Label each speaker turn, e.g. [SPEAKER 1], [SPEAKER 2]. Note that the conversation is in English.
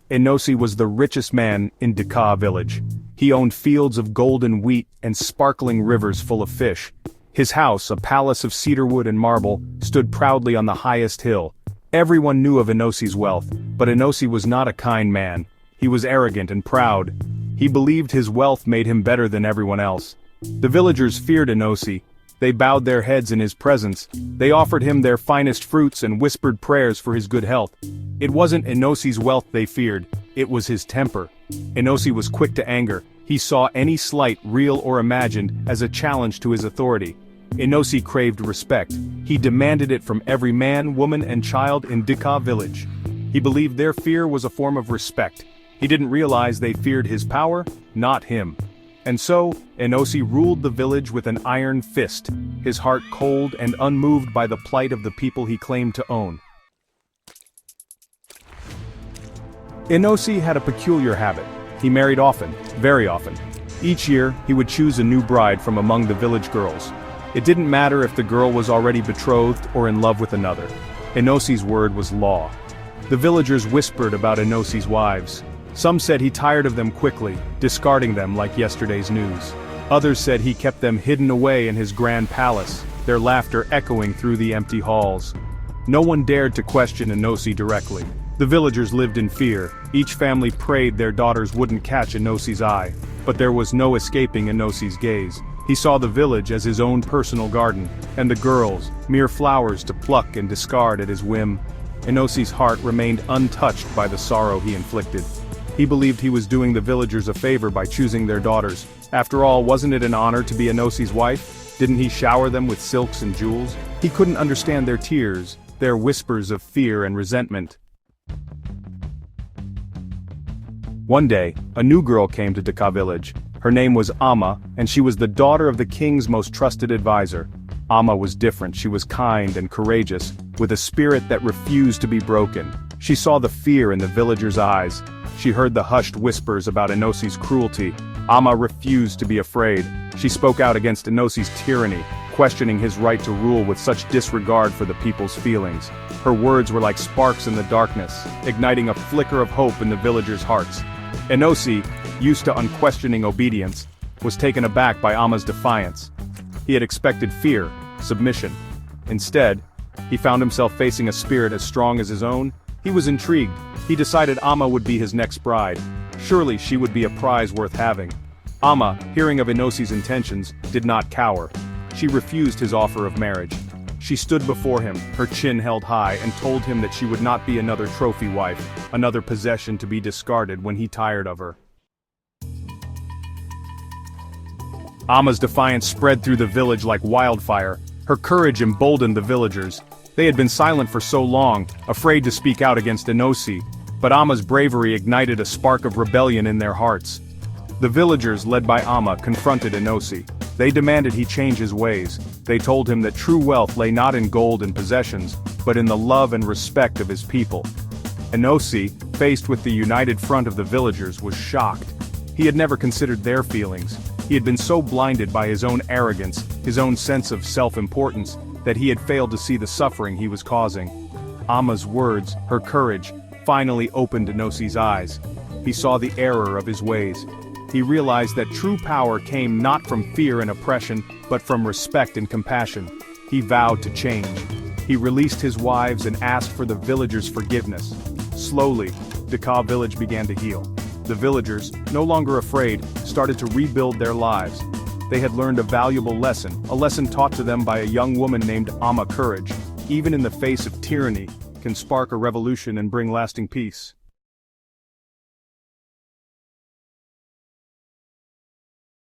[SPEAKER 1] Nkosi was the richest man in Dakanka village. He owned fields of golden wheat and sparkling rivers full of fish. His house, a palace of cedarwood and marble, stood proudly on the highest hill. Everyone knew of Nkosi's wealth, but Nkosi was not a kind man. He was arrogant and proud. He believed his wealth made him better than everyone else. The villagers feared Nkosi. They bowed their heads in his presence. They offered him their finest fruits and whispered prayers for his good health. It wasn't Nkosi's wealth they feared, it was his temper. Nkosi was quick to anger. He saw any slight, real or imagined, as a challenge to his authority. Nkosi craved respect. He demanded it from every man, woman and child in Dakanka village. He believed their fear was a form of respect. He didn't realize they feared his power, not him. And so, Nkosi ruled the village with an iron fist, his heart cold and unmoved by the plight of the people he claimed to own. Nkosi had a peculiar habit. He married often, very often. Each year, he would choose a new bride from among the village girls. It didn't matter if the girl was already betrothed or in love with another. Nkosi's word was law. The villagers whispered about Nkosi's wives. Some said he tired of them quickly, discarding them like yesterday's news. Others said he kept them hidden away in his grand palace, their laughter echoing through the empty halls. No one dared to question Nkosi directly. The villagers lived in fear. Each family prayed their daughters wouldn't catch Nkosi's eye. But there was no escaping Nkosi's gaze. He saw the village as his own personal garden, and the girls, mere flowers to pluck and discard at his whim. Nkosi's heart remained untouched by the sorrow he inflicted. He believed he was doing the villagers a favor by choosing their daughters. After all, wasn't it an honor to be Nkosi's wife? Didn't he shower them with silks and jewels? He couldn't understand their tears, their whispers of fear and resentment. One day, a new girl came to Dakanka village. Her name was Amma, and she was the daughter of the king's most trusted advisor. Amma was different. She was kind and courageous, with a spirit that refused to be broken. She saw the fear in the villagers' eyes. She heard the hushed whispers about Nkosi's cruelty. Amma refused to be afraid. She spoke out against Nkosi's tyranny, questioning his right to rule with such disregard for the people's feelings. Her words were like sparks in the darkness, igniting a flicker of hope in the villagers' hearts. Nkosi, used to unquestioning obedience, was taken aback by Amma's defiance. He had expected fear, submission. Instead, he found himself facing a spirit as strong as his own. He was intrigued. He decided Amma would be his next bride. Surely she would be a prize worth having. Amma, hearing of Nkosi's intentions, did not cower. She refused his offer of marriage. She stood before him, her chin held high, and told him that she would not be another trophy wife, another possession to be discarded when he tired of her. Amma's defiance spread through the village like wildfire. Her courage emboldened the villagers. They had been silent for so long, afraid to speak out against Nkosi, but Amma's bravery ignited a spark of rebellion in their hearts. The villagers, led by Amma, confronted Nkosi. They demanded he change his ways. They told him that true wealth lay not in gold and possessions, but in the love and respect of his people. Nkosi, faced with the united front of the villagers, was shocked. He had never considered their feelings. He had been so blinded by his own arrogance, his own sense of self-importance, that he had failed to see the suffering he was causing. Amma's words, her courage, finally opened Nkosi's eyes. He saw the error of his ways. He realized that true power came not from fear and oppression, but from respect and compassion. He vowed to change. He released his wives and asked for the villagers' forgiveness. Slowly, Dakanka village began to heal. The villagers, no longer afraid, started to rebuild their lives. They had learned a valuable lesson, a lesson taught to them by a young woman named Amma. Courage, even in the face of tyranny, can spark a revolution and bring lasting peace.